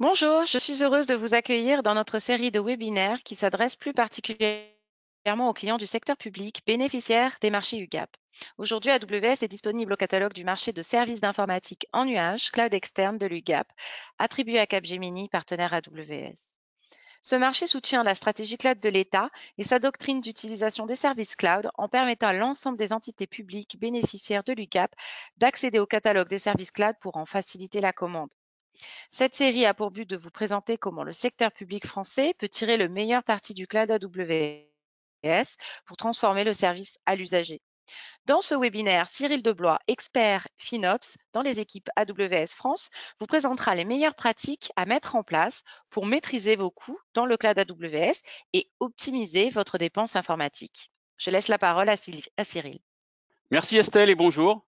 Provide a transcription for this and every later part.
Bonjour, je suis heureuse de vous accueillir dans notre série de webinaires qui s'adresse plus particulièrement aux clients du secteur public bénéficiaires des marchés UGAP. Aujourd'hui, AWS est disponible au catalogue du marché de services d'informatique en nuage, cloud externe de l'UGAP, attribué à Capgemini, partenaire AWS. Ce marché soutient la stratégie cloud de l'État et sa doctrine d'utilisation des services cloud en permettant à l'ensemble des entités publiques bénéficiaires de l'UGAP d'accéder au catalogue des services cloud pour en faciliter la commande. Cette série a pour but de vous présenter comment le secteur public français peut tirer le meilleur parti du cloud AWS pour transformer le service à l'usager. Dans ce webinaire, Cyril Deblois, expert FinOps dans les équipes AWS France, vous présentera les meilleures pratiques à mettre en place pour maîtriser vos coûts dans le cloud AWS et optimiser votre dépense informatique. Je laisse la parole à Cyril. Merci Estelle et bonjour.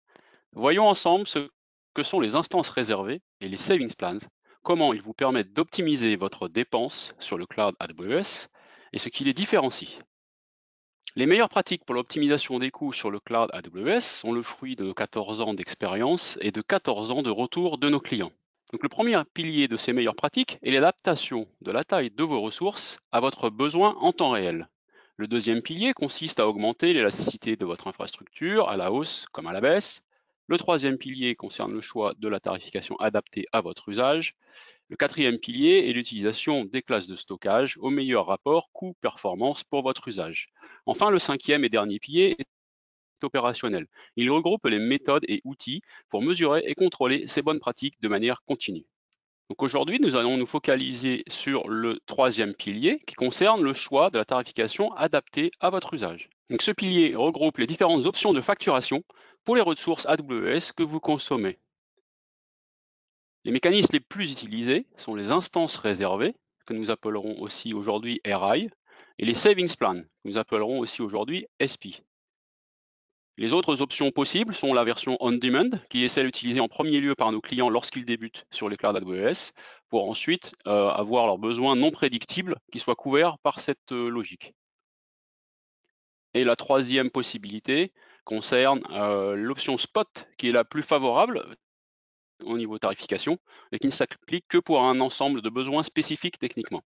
Voyons ensemble ce que sont les instances réservées et les savings plans, comment ils vous permettent d'optimiser votre dépense sur le cloud AWS et ce qui les différencie. Les meilleures pratiques pour l'optimisation des coûts sur le cloud AWS sont le fruit de nos 14 ans d'expérience et de 14 ans de retour de nos clients. Donc le premier pilier de ces meilleures pratiques est l'adaptation de la taille de vos ressources à votre besoin en temps réel. Le deuxième pilier consiste à augmenter l'élasticité de votre infrastructure à la hausse comme à la baisse. Le troisième pilier concerne le choix de la tarification adaptée à votre usage. Le quatrième pilier est l'utilisation des classes de stockage au meilleur rapport coût-performance pour votre usage. Enfin, le cinquième et dernier pilier est opérationnel. Il regroupe les méthodes et outils pour mesurer et contrôler ces bonnes pratiques de manière continue. Donc aujourd'hui, nous allons nous focaliser sur le troisième pilier qui concerne le choix de la tarification adaptée à votre usage. Donc ce pilier regroupe les différentes options de facturation pour les ressources AWS que vous consommez. Les mécanismes les plus utilisés sont les instances réservées, que nous appellerons aussi aujourd'hui RI, et les savings plans, que nous appellerons aussi aujourd'hui SP. Les autres options possibles sont la version on-demand, qui est celle utilisée en premier lieu par nos clients lorsqu'ils débutent sur les clouds AWS, pour ensuite avoir leurs besoins non prédictibles qui soient couverts par cette logique. Et la troisième possibilité concerne l'option spot, qui est la plus favorable au niveau tarification, et qui ne s'applique que pour un ensemble de besoins spécifiques techniquement.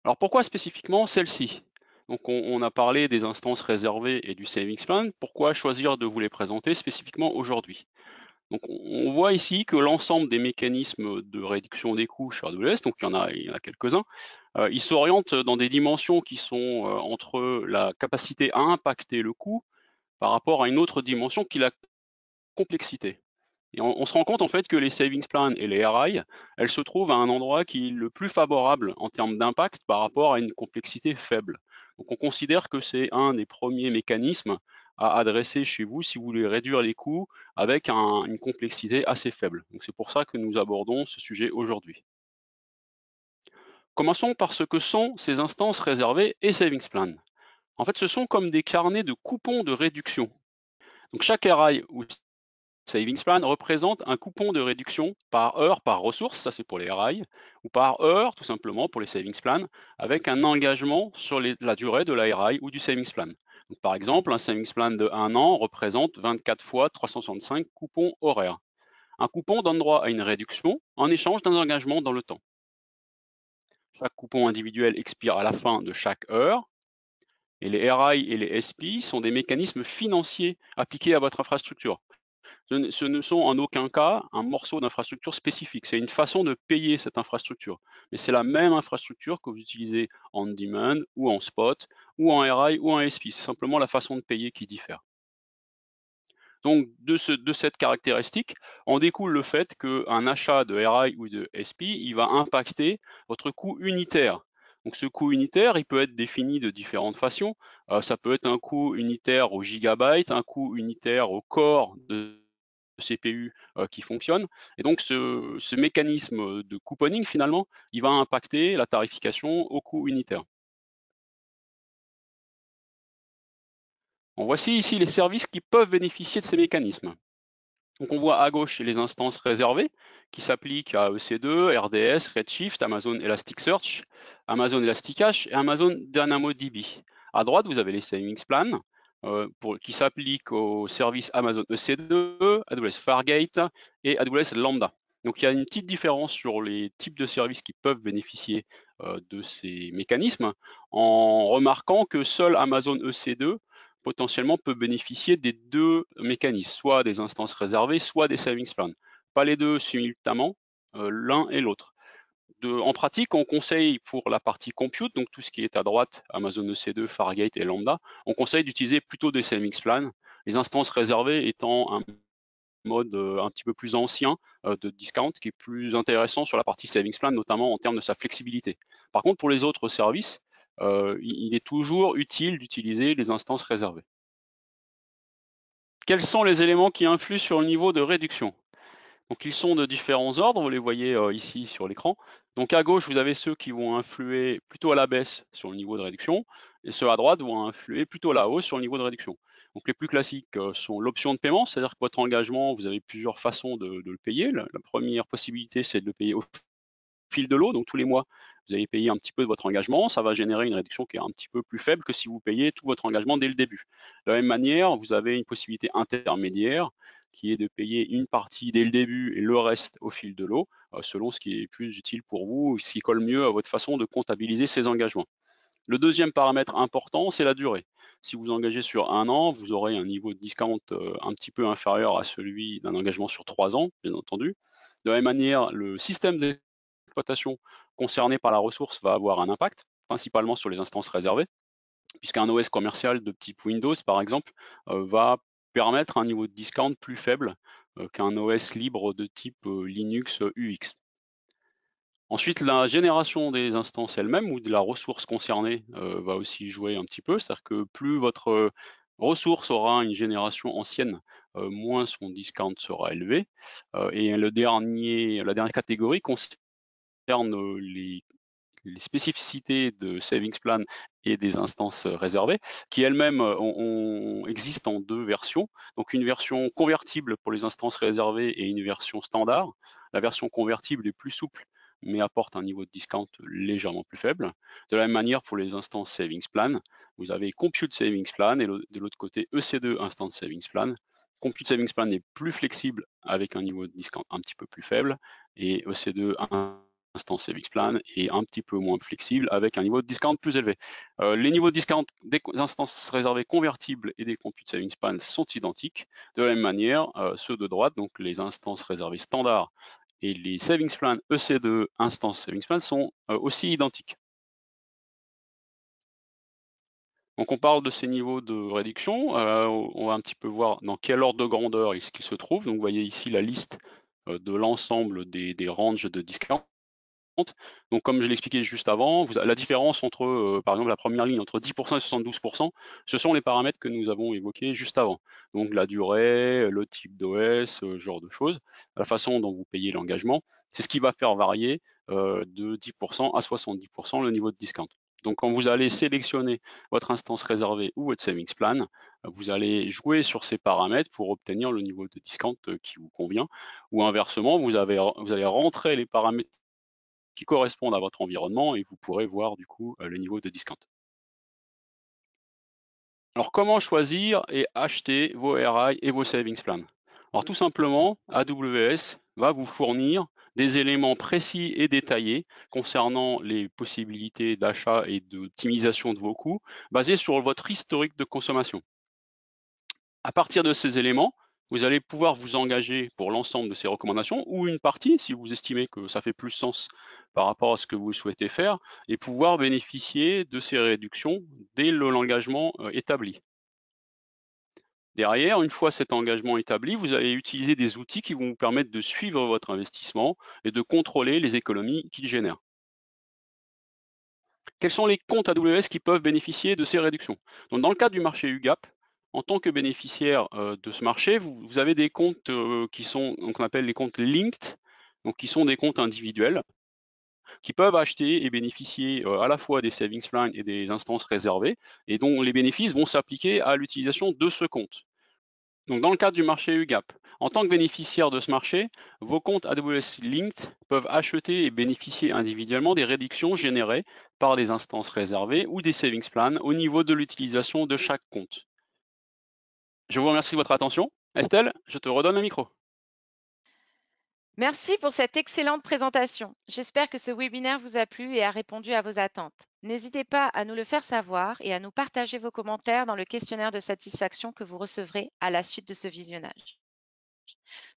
Alors pourquoi spécifiquement celle-ci? Donc on a parlé des instances réservées et du savings plan. Pourquoi choisir de vous les présenter spécifiquement aujourd'hui? Donc on voit ici que l'ensemble des mécanismes de réduction des coûts chez AWS, donc il y en a quelques-uns, ils s'orientent dans des dimensions qui sont entre la capacité à impacter le coût par rapport à une autre dimension qui est la complexité. Et on se rend compte en fait que les savings plans et les RI, elles se trouvent à un endroit qui est le plus favorable en termes d'impact par rapport à une complexité faible. Donc on considère que c'est un des premiers mécanismes à adresser chez vous si vous voulez réduire les coûts avec une complexité assez faible. Donc c'est pour ça que nous abordons ce sujet aujourd'hui. Commençons par ce que sont ces instances réservées et savings plans. En fait, ce sont comme des carnets de coupons de réduction. Donc chaque RI ou savings plan représente un coupon de réduction par heure par ressource, ça c'est pour les RI, ou par heure tout simplement pour les savings plans, avec un engagement sur la durée de la RI ou du savings plan. Donc, par exemple, un savings plan de 1 an représente 24 fois 365 coupons horaires. Un coupon donne droit à une réduction en échange d'un engagement dans le temps. Chaque coupon individuel expire à la fin de chaque heure, et les RI et les SP sont des mécanismes financiers appliqués à votre infrastructure. Ce ne sont en aucun cas un morceau d'infrastructure spécifique. C'est une façon de payer cette infrastructure. Mais c'est la même infrastructure que vous utilisez en demand ou en spot ou en RI ou en SP. C'est simplement la façon de payer qui diffère. Donc de cette caractéristique, en découle le fait qu'un achat de RI ou de SP, il va impacter votre coût unitaire. Donc ce coût unitaire, il peut être défini de différentes façons. Ça peut être un coût unitaire au gigabyte, un coût unitaire au corps de CPU qui fonctionne. Et donc ce mécanisme de couponing, finalement, il va impacter la tarification au coût unitaire. On voici ici les services qui peuvent bénéficier de ces mécanismes. Donc on voit à gauche les instances réservées qui s'appliquent à EC2, RDS, Redshift, Amazon Elasticsearch, Amazon Elasticache et Amazon DynamoDB. À droite, vous avez les savings plans qui s'appliquent aux services Amazon EC2, AWS Fargate et AWS Lambda. Donc il y a une petite différence sur les types de services qui peuvent bénéficier de ces mécanismes, en remarquant que seul Amazon EC2 potentiellement peut bénéficier des deux mécanismes, soit des instances réservées, soit des savings plans. Pas les deux simultanément, l'un et l'autre. En pratique, on conseille pour la partie compute, donc tout ce qui est à droite, Amazon EC2, Fargate et Lambda, on conseille d'utiliser plutôt des savings plans, les instances réservées étant un mode un petit peu plus ancien de discount qui est plus intéressant sur la partie savings plan, notamment en termes de sa flexibilité. Par contre, pour les autres services, il est toujours utile d'utiliser les instances réservées. Quels sont les éléments qui influent sur le niveau de réduction? Donc ils sont de différents ordres, vous les voyez ici sur l'écran. Donc à gauche, vous avez ceux qui vont influer plutôt à la baisse sur le niveau de réduction, et ceux à droite vont influer plutôt à la hausse sur le niveau de réduction. Donc les plus classiques sont l'option de paiement, c'est-à-dire que votre engagement, vous avez plusieurs façons de le payer. La première possibilité, c'est de le payer au fil de l'eau, donc tous les mois, vous allez payer un petit peu de votre engagement, ça va générer une réduction qui est un petit peu plus faible que si vous payez tout votre engagement dès le début. De la même manière, vous avez une possibilité intermédiaire qui est de payer une partie dès le début et le reste au fil de l'eau, selon ce qui est plus utile pour vous, ce qui colle mieux à votre façon de comptabiliser ces engagements. Le deuxième paramètre important, c'est la durée. Si vous engagez sur un an, vous aurez un niveau de discount un petit peu inférieur à celui d'un engagement sur 3 ans, bien entendu. De la même manière, le système d'exploitation concerné par la ressource va avoir un impact, principalement sur les instances réservées, puisqu'un OS commercial de type Windows, par exemple, va permettre un niveau de discount plus faible qu'un OS libre de type Linux UX. Ensuite, la génération des instances elles-mêmes ou de la ressource concernée va aussi jouer un petit peu, c'est-à-dire que plus votre ressource aura une génération ancienne, moins son discount sera élevé. Et la dernière catégorie concerne les spécificités de Savings Plan et des instances réservées, qui elles-mêmes existent en deux versions. Donc une version convertible pour les instances réservées et une version standard. La version convertible est plus souple, mais apporte un niveau de discount légèrement plus faible. De la même manière, pour les instances Savings Plan, vous avez Compute Savings Plan et de l'autre côté EC2 Instant Savings Plan. Compute Savings Plan est plus flexible avec un niveau de discount un petit peu plus faible et EC2 Instant Savings Plan est un petit peu moins flexible avec un niveau de discount plus élevé. Les niveaux de discount des instances réservées convertibles et des Compute Savings Plan sont identiques. De la même manière, ceux de droite, donc les instances réservées standard et les Savings Plan EC2 Instance Savings Plan sont aussi identiques. Donc on parle de ces niveaux de réduction. On va un petit peu voir dans quel ordre de grandeur est-ce qu'ils se trouvent. Donc vous voyez ici la liste de l'ensemble des ranges de discount. Donc, comme je l'expliquais juste avant, la différence entre, par exemple, la première ligne entre 10% et 72%, ce sont les paramètres que nous avons évoqués juste avant. Donc, la durée, le type d'OS, ce genre de choses, la façon dont vous payez l'engagement, c'est ce qui va faire varier de 10% à 70% le niveau de discount. Donc, quand vous allez sélectionner votre instance réservée ou votre savings plan, vous allez jouer sur ces paramètres pour obtenir le niveau de discount qui vous convient. Ou inversement, vous allez rentrer les paramètres qui correspondent à votre environnement et vous pourrez voir du coup le niveau de discount. Alors comment choisir et acheter vos RI et vos savings plans? Alors tout simplement, AWS va vous fournir des éléments précis et détaillés concernant les possibilités d'achat et d'optimisation de vos coûts basés sur votre historique de consommation. À partir de ces éléments, vous allez pouvoir vous engager pour l'ensemble de ces recommandations ou une partie, si vous estimez que ça fait plus sens par rapport à ce que vous souhaitez faire, et pouvoir bénéficier de ces réductions dès l'engagement établi. Derrière, une fois cet engagement établi, vous allez utiliser des outils qui vont vous permettre de suivre votre investissement et de contrôler les économies qu'il génère. Quels sont les comptes AWS qui peuvent bénéficier de ces réductions? Donc, dans le cadre du marché UGAP, en tant que bénéficiaire de ce marché, vous avez des comptes qui sont, donc on appelle les comptes linked, donc qui sont des comptes individuels, qui peuvent acheter et bénéficier à la fois des savings plans et des instances réservées, et dont les bénéfices vont s'appliquer à l'utilisation de ce compte. Donc, dans le cadre du marché UGAP, en tant que bénéficiaire de ce marché, vos comptes AWS Linked peuvent acheter et bénéficier individuellement des réductions générées par des instances réservées ou des savings plans au niveau de l'utilisation de chaque compte. Je vous remercie de votre attention. Estelle, je te redonne le micro. Merci pour cette excellente présentation. J'espère que ce webinaire vous a plu et a répondu à vos attentes. N'hésitez pas à nous le faire savoir et à nous partager vos commentaires dans le questionnaire de satisfaction que vous recevrez à la suite de ce visionnage.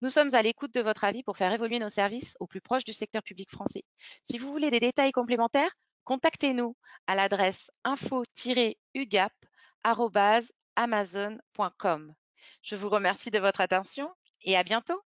Nous sommes à l'écoute de votre avis pour faire évoluer nos services au plus proche du secteur public français. Si vous voulez des détails complémentaires, contactez-nous à l'adresse info-ugap@amazon.com. Je vous remercie de votre attention et à bientôt.